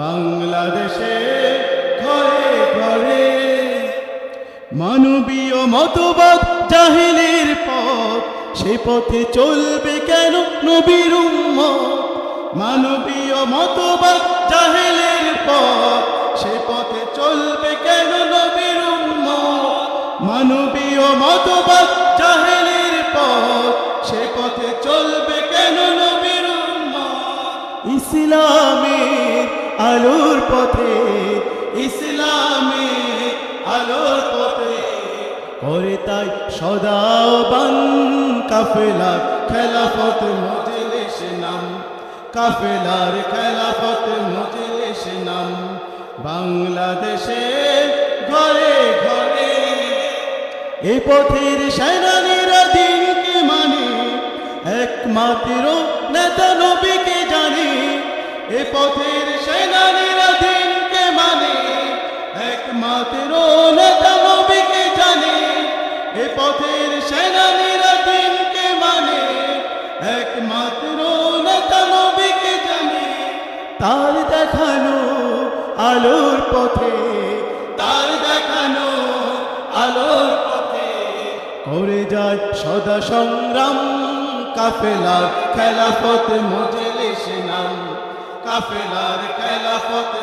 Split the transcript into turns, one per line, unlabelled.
বাংলাদেশে ঘরে ঘরে মানবীয় মতবাদ জাহিলের পথ, সে পথে চলবে কেন নবীর উম্মত? মানবীয় মতবাদ জাহিলের পথ, সে পথে চলবে কেন নবীর উম্মত? মানবীয় মতবাদ জাহিলের পথ, সে পথে চলবে কেন নবীর উম্মত? ইসলামের আলোর পথে, ইসলামের আলোর পথে করে তাই সদাবান কাফেলার খেলাফত মজলিস নাম, কাফেলার খেলাফত মজলিস নাম। বাংলাদেশে ঘরে ঘরে এই পথের সেনানীরা দিনকে মানে, একমাত্র নেতা নবীকে জানে। এ পথের সেনানীরা দিনকে মানে, একমাত্র নেতা নবীকে জানে। এ পথের সেনানীরা দিনকে মানে, একমাত্র নেতা নবীকে জানে। তার দেখানো আলোর পথে, তার দেখানো আলোর পথে করে যায় সদা সংগ্রাম। কাফেলার খেলাফত মজলিস নাম, কাফেলার খেলাফত।